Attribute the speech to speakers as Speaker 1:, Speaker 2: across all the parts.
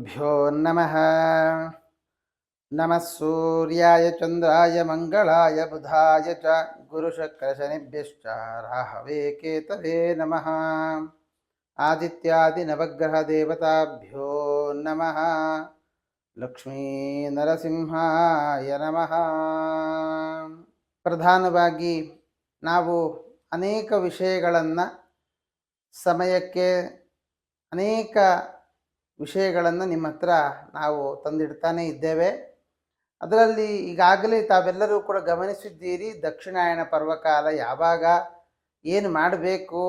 Speaker 1: ಶ್ರೀಗುರುಭ್ಯೋ ನಮಃ. ನಮಃ ಸೂರ್ಯಾಯ ಚಂದ್ರಾಯ ಮಂಗಳಾಯ ಬುಧಾಯ ಚ ಗುರುಶುಕ್ರಶನಿಭ್ಯಶ್ಚ ರಾಹವೇ ಕೇತವೇ ನಮಃ. ಆದಿತ್ಯಾದಿ ನವಗ್ರಹ ದೇವತಾಭ್ಯೋ ನಮಃ. ಲಕ್ಷ್ಮೀ ನರಸಿಂಹಾಯ ನಮಃ. ಪ್ರಧಾನವಾಗಿ ನಾವು ಅನೇಕ ವಿಷಯಗಳನ್ನು ಸಮಯಕ್ಕೆ ಅನೇಕ ವಿಷಯಗಳನ್ನು ನಿಮ್ಮ ಹತ್ರ ನಾವು ತಂದಿಡ್ತಾನೇ ಇದ್ದೇವೆ. ಅದರಲ್ಲಿ ಈಗಾಗಲೇ ತಾವೆಲ್ಲರೂ ಕೂಡ ಗಮನಿಸಿದ್ದೀರಿ, ದಕ್ಷಿಣಾಯಣ ಪರ್ವಕಾಲ ಯಾವಾಗ, ಏನು ಮಾಡಬೇಕು,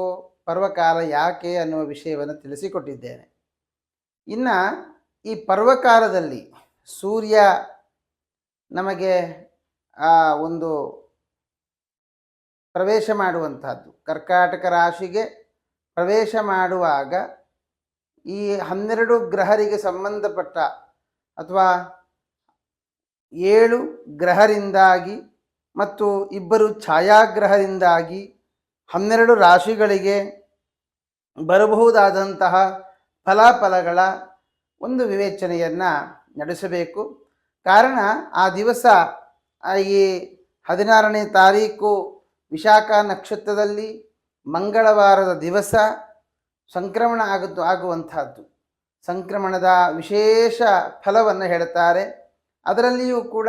Speaker 1: ಪರ್ವಕಾಲ ಯಾಕೆ ಅನ್ನುವ ವಿಷಯವನ್ನು ತಿಳಿಸಿಕೊಟ್ಟಿದ್ದೇನೆ. ಇನ್ನು ಈ ಪರ್ವಕಾಲದಲ್ಲಿ ಸೂರ್ಯ ನಮಗೆ ಒಂದು ಪ್ರವೇಶ ಮಾಡುವಂಥದ್ದು, ಕರ್ಕಾಟಕ ರಾಶಿಗೆ ಪ್ರವೇಶ ಮಾಡುವಾಗ ಈ 12 ಗ್ರಹರಿಗೆ ಸಂಬಂಧಪಟ್ಟ ಅಥವಾ 7 ಗ್ರಹರಿಂದಾಗಿ ಮತ್ತು 2 ಛಾಯಾಗ್ರಹದಿಂದಾಗಿ 12 ರಾಶಿಗಳಿಗೆ ಬರಬಹುದಾದಂತಹ ಫಲಾಫಲಗಳ ಒಂದು ವಿವೇಚನೆಯನ್ನು ನಡೆಸಬೇಕು. ಕಾರಣ ಆ ದಿವಸ ಈ 16ನೇ ತಾರೀಕು ವಿಶಾಖ ನಕ್ಷತ್ರದಲ್ಲಿ ಮಂಗಳವಾರದ ದಿವಸ ಸಂಕ್ರಮಣ ಆಗುವಂಥದ್ದು. ಸಂಕ್ರಮಣದ ವಿಶೇಷ ಫಲವನ್ನು ಹೇಳ್ತಾರೆ. ಅದರಲ್ಲಿಯೂ ಕೂಡ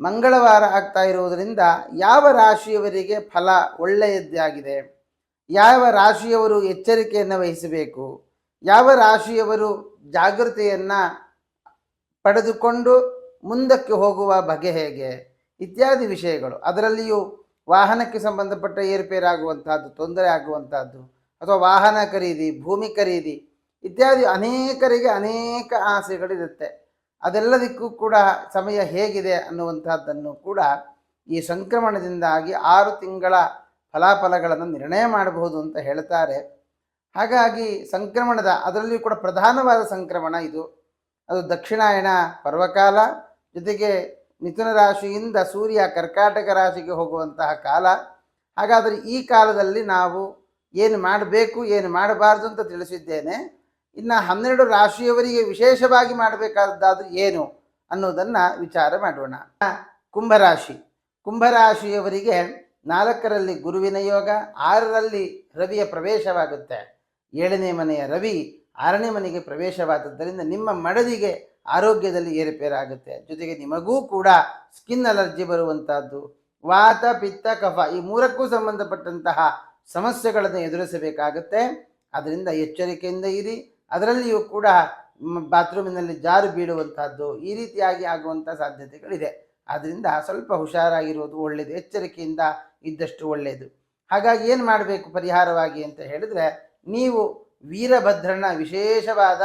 Speaker 1: ಮಂಗಳವಾರ ಆಗ್ತಾ ಇರುವುದರಿಂದ ಯಾವ ರಾಶಿಯವರಿಗೆ ಫಲ ಒಳ್ಳೆಯದ್ದಾಗಿದೆ, ಯಾವ ರಾಶಿಯವರು ಎಚ್ಚರಿಕೆಯನ್ನು ವಹಿಸಬೇಕು, ಯಾವ ರಾಶಿಯವರು ಜಾಗೃತೆಯನ್ನು ಪಡೆದುಕೊಂಡು ಮುಂದಕ್ಕೆ ಹೋಗುವ ಬಗೆ ಹೇಗೆ ಇತ್ಯಾದಿ ವಿಷಯಗಳು. ಅದರಲ್ಲಿಯೂ ವಾಹನಕ್ಕೆ ಸಂಬಂಧಪಟ್ಟ ಏರುಪೇರಾಗುವಂಥದ್ದು, ತೊಂದರೆ ಆಗುವಂಥದ್ದು, ಅಥವಾ ವಾಹನ ಖರೀದಿ, ಭೂಮಿ ಖರೀದಿ ಇತ್ಯಾದಿ ಅನೇಕರಿಗೆ ಅನೇಕ ಆಸೆಗಳಿರುತ್ತೆ. ಅದೆಲ್ಲದಕ್ಕೂ ಕೂಡ ಸಮಯ ಹೇಗಿದೆ ಅನ್ನುವಂಥದ್ದನ್ನು ಕೂಡ ಈ ಸಂಕ್ರಮಣದಿಂದಾಗಿ 6 ತಿಂಗಳ ಫಲಾಫಲಗಳನ್ನು ನಿರ್ಣಯ ಮಾಡಬಹುದು ಅಂತ ಹೇಳ್ತಾರೆ. ಹಾಗಾಗಿ ಸಂಕ್ರಮಣದ ಅದರಲ್ಲಿಯೂ ಕೂಡ ಪ್ರಧಾನವಾದ ಸಂಕ್ರಮಣ ಇದು. ಅದು ದಕ್ಷಿಣಾಯಣ ಪರ್ವಕಾಲ, ಜೊತೆಗೆ ಮಿಥುನ ರಾಶಿಯಿಂದ ಸೂರ್ಯ ಕರ್ಕಾಟಕ ರಾಶಿಗೆ ಹೋಗುವಂತಹ ಕಾಲ. ಹಾಗಾದರೆ ಈ ಕಾಲದಲ್ಲಿ ನಾವು ಏನು ಮಾಡಬೇಕು, ಏನು ಮಾಡಬಾರ್ದು ಅಂತ ತಿಳಿಸಿದ್ದೇನೆ. ಇನ್ನು 12 ರಾಶಿಯವರಿಗೆ ವಿಶೇಷವಾಗಿ ಮಾಡಬೇಕಾದದ್ದಾದರೂ ಏನು ಅನ್ನೋದನ್ನು ವಿಚಾರ ಮಾಡೋಣ. ಕುಂಭರಾಶಿಯವರಿಗೆ 4ರಲ್ಲಿ ಗುರುವಿನ ಯೋಗ, 6ರಲ್ಲಿ ರವಿಯ ಪ್ರವೇಶವಾಗುತ್ತೆ. 7ನೇ ಮನೆಯ ರವಿ 6ನೇ ಮನೆಗೆ ಪ್ರವೇಶವಾದದ್ದರಿಂದ ನಿಮ್ಮ ಮಡದಿಗೆ ಆರೋಗ್ಯದಲ್ಲಿ ಏರುಪೇರಾಗುತ್ತೆ. ಜೊತೆಗೆ ನಿಮಗೂ ಕೂಡ ಸ್ಕಿನ್ ಅಲರ್ಜಿ ಬರುವಂಥದ್ದು, ವಾತ ಪಿತ್ತ ಕಫ ಈ 3ಕ್ಕೂ ಸಂಬಂಧಪಟ್ಟಂತಹ ಸಮಸ್ಯೆಗಳನ್ನು ಎದುರಿಸಬೇಕಾಗುತ್ತೆ. ಅದರಿಂದ ಎಚ್ಚರಿಕೆಯಿಂದ ಇರಿ. ಅದರಲ್ಲಿಯೂ ಕೂಡ ಬಾತ್ರೂಮಿನಲ್ಲಿ ಜಾರು ಬೀಳುವಂಥದ್ದು ಈ ರೀತಿಯಾಗಿ ಆಗುವಂಥ ಸಾಧ್ಯತೆಗಳಿದೆ. ಆದ್ದರಿಂದ ಸ್ವಲ್ಪ ಹುಷಾರಾಗಿರುವುದು ಒಳ್ಳೆಯದು, ಎಚ್ಚರಿಕೆಯಿಂದ ಇದ್ದಷ್ಟು ಒಳ್ಳೆಯದು. ಹಾಗಾಗಿ ಏನು ಮಾಡಬೇಕು ಪರಿಹಾರವಾಗಿ ಅಂತ ಹೇಳಿದರೆ, ನೀವು ವೀರಭದ್ರನ ವಿಶೇಷವಾದ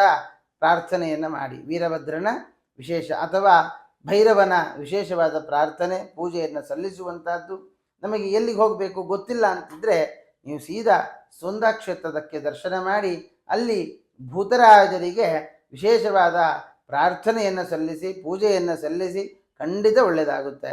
Speaker 1: ಪ್ರಾರ್ಥನೆಯನ್ನು ಮಾಡಿ. ವೀರಭದ್ರನ ವಿಶೇಷ ಅಥವಾ ಭೈರವನ ವಿಶೇಷವಾದ ಪ್ರಾರ್ಥನೆ ಪೂಜೆಯನ್ನು ಸಲ್ಲಿಸುವಂಥದ್ದು. ನಮಗೆ ಎಲ್ಲಿಗೆ ಹೋಗಬೇಕು ಗೊತ್ತಿಲ್ಲ ಅಂತಿದ್ರೆ ನೀವು ಸೀದಾ ಸೋಂದಾ ಕ್ಷೇತ್ರದಕ್ಕೆ ದರ್ಶನ ಮಾಡಿ ಅಲ್ಲಿ ಭೂತರಾಜರಿಗೆ ವಿಶೇಷವಾದ ಪ್ರಾರ್ಥನೆಯನ್ನು ಸಲ್ಲಿಸಿ, ಪೂಜೆಯನ್ನು ಸಲ್ಲಿಸಿ, ಖಂಡಿತ ಒಳ್ಳೆಯದಾಗುತ್ತೆ.